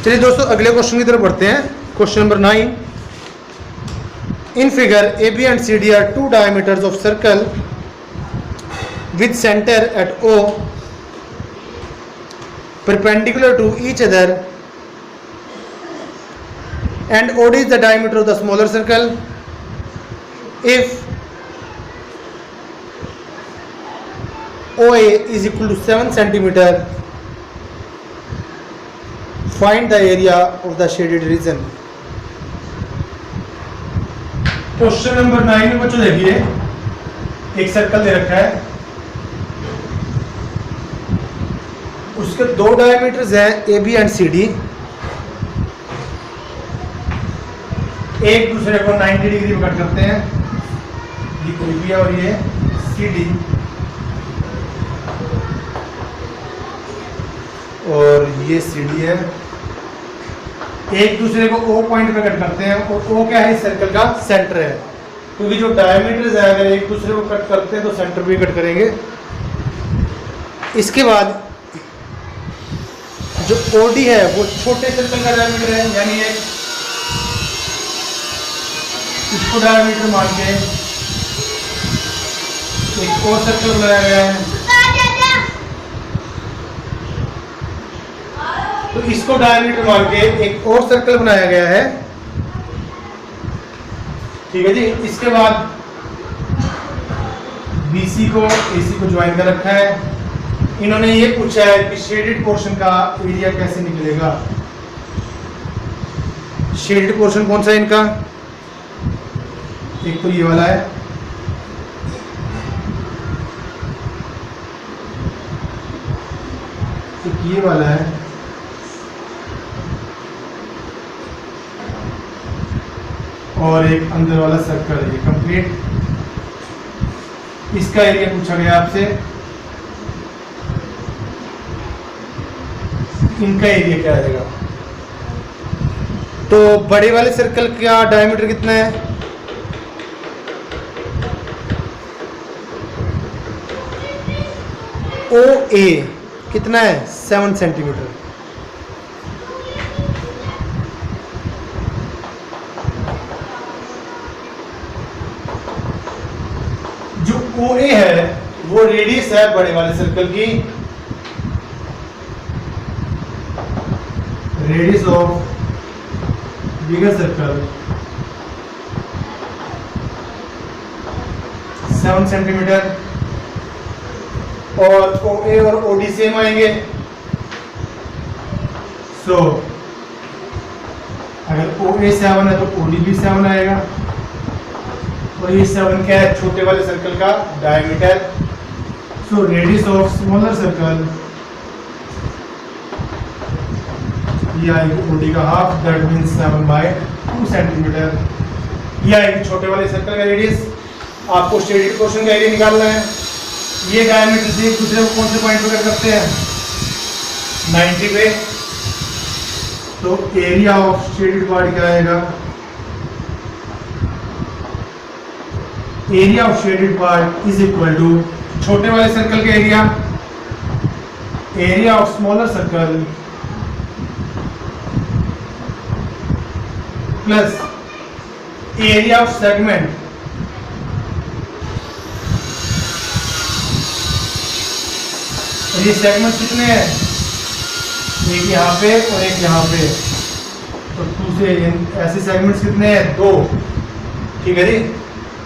चलिए दोस्तों अगले क्वेश्चन की तरफ बढ़ते हैं। Question number 9, in figure A B and C D are two diameters of circle with centre at O perpendicular to each other and OD is the diameter of the smaller circle. If OA is equal to 7 centimeter, find the area of the shaded region. Question number 9 में बच्चों देखिए एक circle दे रखा है, उसके दो diameters हैं A B and C D, एक दूसरे को 90 डिग्री में कट करते हैं। ये ए बी है और ये सी डी, और ये सी डी है। एक दूसरे को ओ पॉइंट पे कट करते हैं और ओ क्या है, इस सर्कल का सेंटर है, क्योंकि जो डायमीटर्स है अगर एक दूसरे को कट करते हैं तो सेंटर भी कट करेंगे। इसके बाद जो ओडी है वो छोटे सर्कल का डायमीटर है, यानी एक इसको डायमीटर मान के एक और सर्कल बनाया गया है, तो इसको डायमीटर मान के एक और सर्कल बनाया गया है। ठीक है जी। इसके बाद बीसी को एसी को ज्वाइन कर रखा है। इन्होंने ये पूछा है कि शेडेड पोर्शन का एरिया कैसे निकलेगा। शेडेड पोर्शन कौन सा है इनका, एक तो ये वाला है, एक ये वाला है, और एक अंदर वाला सर्कल है, ये कंप्लीट। इसका एरिया पूछा गया आपसे, इनका एरिया क्या आएगा। तो बड़े वाले सर्कल का डायमीटर कितना है, ओ ए कितना है, 7 सेंटीमीटर। जो ओ ए है वो रेडियस है बड़े वाले सर्कल की, radius of bigger circle 7 centimetre, और ओ ए और ओ डी सेम आएंगे। सो अगर ओ ए 7 है तो ओ डी भी 7 आएगा, और ये 7 क्या है, छोटे वाले सर्कल का diameter. So radius of smaller circle ये आएगी ओडी का हाफ, दैट मींस 7/2 सेंटीमीटर। ये आएगी छोटे वाले सर्कल का रेडियस। आपको शेडेड पोर्शन का एरिया निकालना है। ये डायमीटर से एक दूसरे को कौन से पॉइंट पे कट करते हैं, 90 पे। तो एरिया ऑफ शेडेड पार्ट क्या आएगा, area of shaded part is equal to छोटे वाले सर्कल का area of smaller circle plus area of segment ये सेगमेंट कितने हैं, एक यहाँ पे और एक यहाँ पे, तो 2 से ऐसे सेगमेंट्स कितने हैं, 2। ठीक है जी।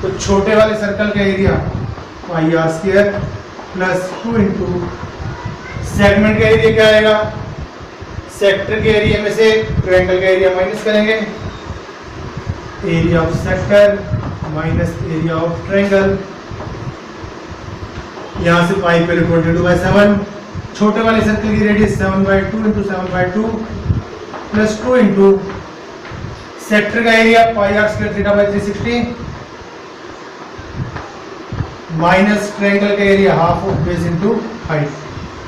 तो छोटे वाले सर्कल का area pi r square plus 2 into segment का एरिया क्या आएगा, सेक्टर के एरिया में से ट्रायंगल का एरिया माइनस करेंगे, area of sector minus area of triangle. यहाँ से पाई पहले 22/7, छोटे वाले सर्कल की radius 7/2 into 7/2 plus 2 into sector का area pi r square θ/360 minus triangle का area half of base into height.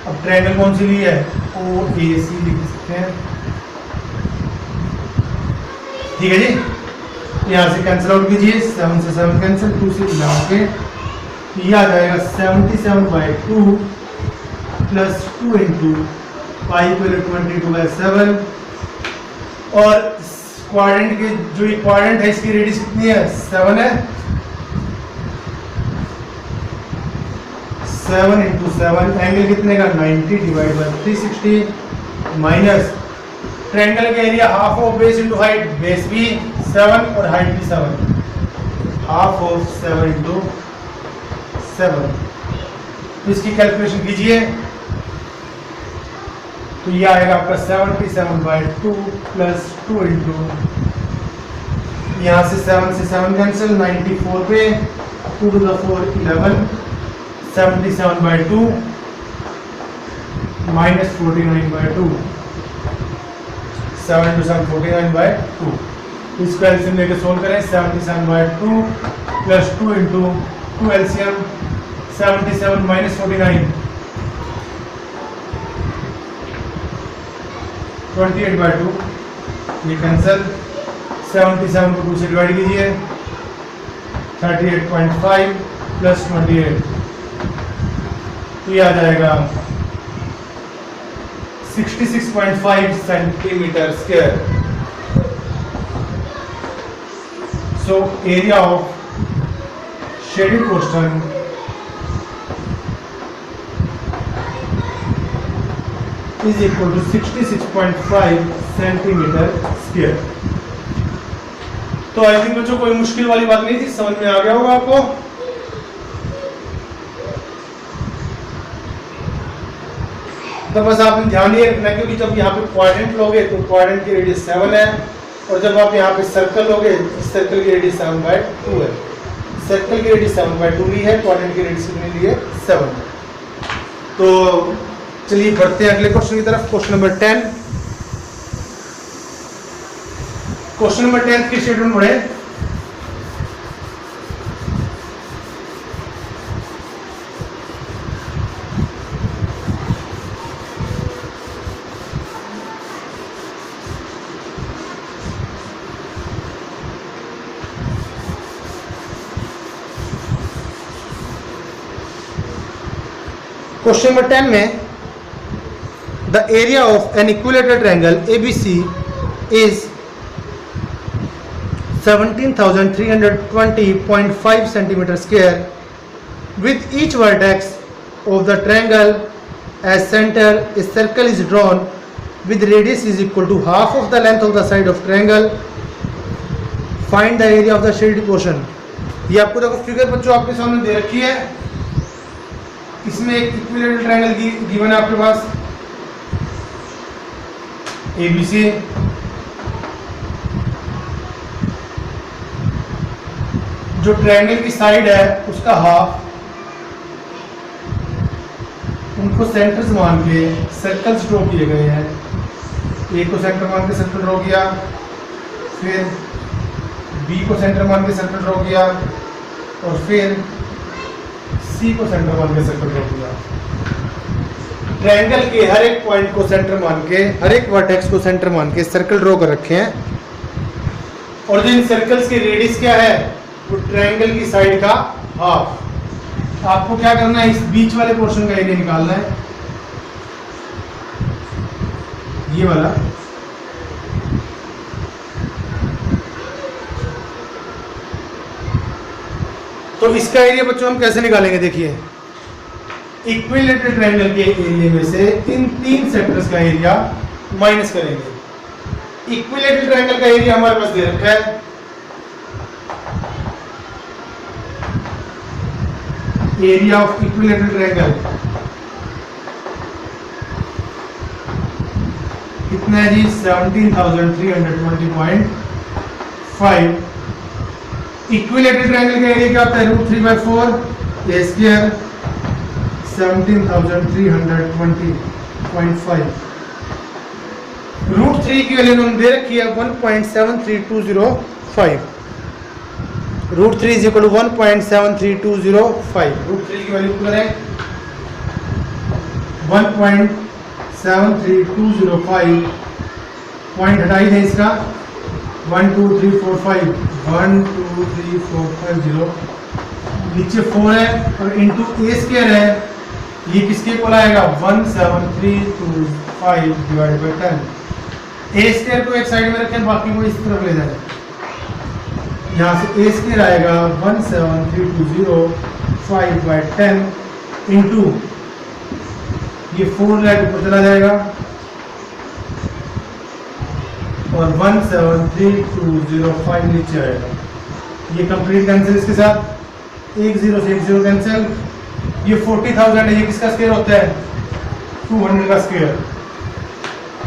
अब ट्रायंगल कौन सी ली है, ओ ए सी लिख सकते हैं। ठीक है जी। यहाँ से कैंसिल आउट कीजिए, 7 से 7 कैंसिल, 2 से 11 के, ये आ जाएगा 77/2 प्लस 2 इंटू पाई पहले 22/7 और क्वाड्रेंट के जो ये क्वाड्रेंट है इसकी रेडियस कितनी है 7 है। 7 इंटू 7 एंगल कितने का 90 डिवाइड बाई 360 माइनस ट्रायंगल का area half of base into height, base भी 7 और हाइट भी 7, हाफ ऑफ 7 इंटू 7। इसकी कैलकुलेशन कीजिए तो ये आएगा आपका 77/2 प्लस 2 इंटू, यहाँ से 7 से 7 कैंसिल, 94 पे 2 to the 4 11, 77/2 माइनस 49/2, 7 into 7 49/2। इसको एलसीएम लेके सोल्व करें, 77/2 प्लस 2 इंटू 2 एलसीएम 77 माइनस 49 28/2, ये कैंसिल, 77 को 2 से डिवाइड कीजिए 38.5 प्लस 28 तो ये आ जाएगा 66.5 centimetre square. So area of shaded portion is equal to 66.5 centimetre square. तो आई थिंक बच्चों कोई मुश्किल वाली बात नहीं थी, समझ में आ गया होगा आपको। तो बस आपने ध्यान ये रखना क्योंकि जब यहाँ पे क्वाड्रेंट लोगे तो क्वाड्रेंट की रेडियस 7 है और जब आप यहाँ पे सर्कल लोगे इस सर्कल की रेडियस 7/2 है। सर्कल की रेडियस 7/2 ली है, क्वाड्रेंट की रेडियस कितनी ली है 7। तो चलिए बढ़ते हैं अगले क्वेश्चन की तरफ। Question number 10। क्वेश्चन नंबर 10 की स्टेटमेंट पढ़े। क्वेश्चन नंबर 10 में the area of an equilateral triangle ABC is 17,320.5 centimeter square with each vertex of the triangle as center. A circle is drawn with radius is equal to half of the length of the side of triangle. Find the area of the shaded portion. ये आपको देखो figure बच्चों आपके सामने दे रखी है। इसमें एक इक्विलेटरल ट्रायंगल गिवन है आपके पास ABC, जो ट्रायंगल की साइड है उसका हाफ, उनको सेंटर्स मान के सर्कल्स ड्रॉ किए गए हैं। ए को सेंटर मान के सर्कल ड्रॉ किया, फिर बी को सेंटर मान के सर्कल ड्रॉ किया और फिर सी को सेंटर मान के सर्कल ड्रॉ किया। ट्रायंगल के हर एक पॉइंट को सेंटर मान के, हर एक वर्टेक्स को सेंटर मान के सर्कल ड्रॉ कर रखे हैं और जिन सर्कल्स की रेडियस क्या है वो ट्रायंगल की साइड का हाफ। आपको क्या करना है, इस बीच वाले पोर्शन का एरिया निकालना है, ये वाला। तो इसका एरिया बच्चों हम कैसे निकालेंगे, देखिए इक्विलेटरल ट्रायंगल के एरिया में से इन 3 सेक्टर्स का एरिया माइनस करेंगे। इक्विलेटरल ट्रायंगल का एरिया हमारे पास दे रखा है, एरिया ऑफ इक्विलेटरल ट्रायंगल कितना है जी 17,320.5। इक्विलेटरल ट्रायंगल का एरिया क्या होता है √3/4 ए स्क्वायर 17,320.5। √3 की वैल्यू हमने दे रखी है 1.73205। √3 इज इक्वल टू 1.73205। √3 की वैल्यू कितना है 1.73205। पॉइंट हटाई है इसका 1 2 3 4 5 1 2 3 4 5 0 नीचे 4 है और इंटू ए स्क्वायर है, ये किसके इक्वल आएगा 17325 डिवाइड बाय 10। ए स्क्वायर को एक साइड में रखें, बाकी को इस तरफ ले जाए। यहाँ से ए स्क्वायर आएगा 17320/5/10 इंटू ये 4 रैक ऊपर चला जाएगा और 17320/5 नीचे आएगा। ये कंप्लीट कैंसिल इसके साथ, 1 0 से 1 0 कैंसिल। ये 40,000 है, ये किसका स्क्वायर होता है? 200 का स्क्वायर।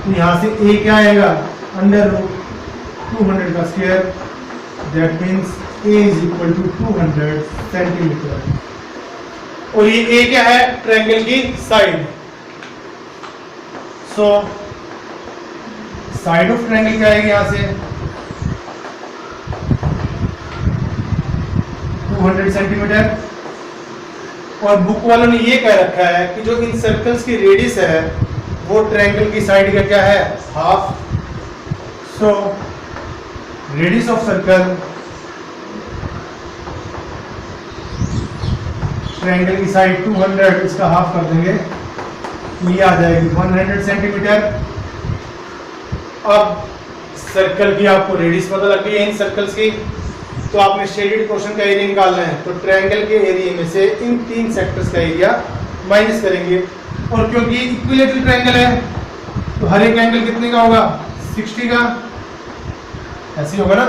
तो यहाँ से ए क्या आएगा? √200 का square. That means A is equal to 200 centimetre. और ये ए क्या है? ट्रायंगल की side. So side of triangle क्या आएगी? यहाँ से 200 सेंटीमीटर। और बुक वालों ने ये कह रखा है कि जो इन सर्कल्स की रेडियस है वो ट्रायंगल की साइड का क्या है? Half. So radius of circle triangle की साइड 200, इसका हाफ कर देंगे, ये आ जाएगी 100 सेंटीमीटर। अब सर्कल की आपको रेडियस पता लग गई है इन सर्कल्स की, तो आपने शेडेड पोर्शन का एरिया निकालना है। तो ट्रायंगल के एरिया में से इन 3 सेक्टर्स का एरिया माइनस करेंगे। और क्योंकि इक्विलेटरल ट्रायंगल है तो हर एक एंगल कितने का होगा? 60 का। ऐसे ही होगा ना।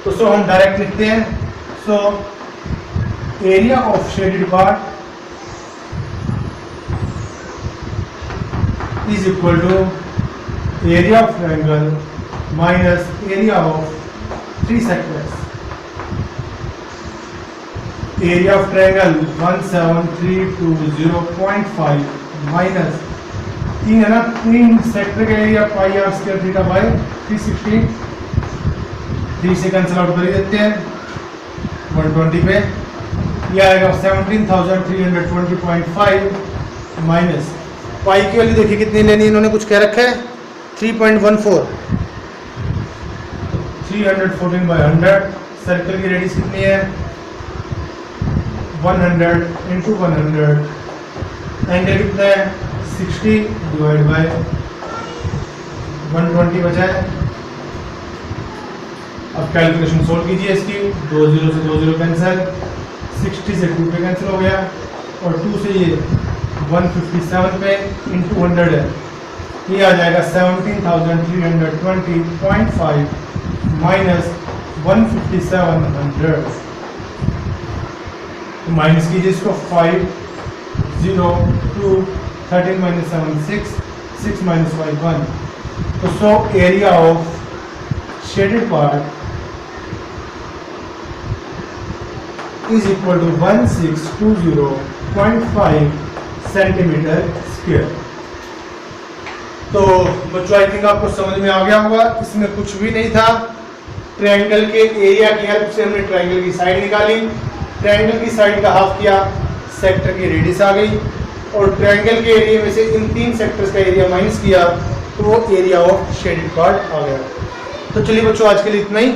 तो सो हम डायरेक्ट लिखते हैं। So area of shaded part is equal to area of triangle minus area of 3 sectors. Area of triangle 17320.5 minus 3 है ना, 3 सेक्टर का area pi r square theta by 360। 3 से कैंसिल आउट कर ही देते हैं 120 पे। ये आएगा 17,320.5 माइनस पाई की वैल्यू देखिए कितनी लेनी, इन्होंने कुछ कह रखा है 3.14। 314/100। सर्कल की रेडियस कितनी है? 100 इंटू 100। एंगल कितना है? 60 डिवाइड बाय 120 बचा है। अब कैलकुलेशन सोल्व कीजिए इसकी। 2 0 से 2 0 कैंसिल, 60 से 2 पे कैंसिल हो गया और 2 से ये 157 पे इंटू 100 है, ये आ जाएगा 17,320.5 माइनस 15700। तो माइनस कीजिए इसको। 5 0 2 13 माइनस 7 6 6 माइनस 5 1। तो so area of shaded part is equal to 1620.5 centimetre square. तो बच्चों आई थिंक आपको समझ में आ गया होगा। इसमें कुछ भी नहीं था। ट्रायंगल के एरिया की हेल्प से हमने ट्रायंगल की साइड निकाली, ट्रायंगल की साइड का हाफ किया, सेक्टर की रेडियस आ गई और ट्रायंगल के एरिया में से इन 3 सेक्टर्स का एरिया माइनस किया तो वो एरिया ऑफ शेडेड पार्ट आ गया। तो चलिए बच्चों आज के लिए इतना ही।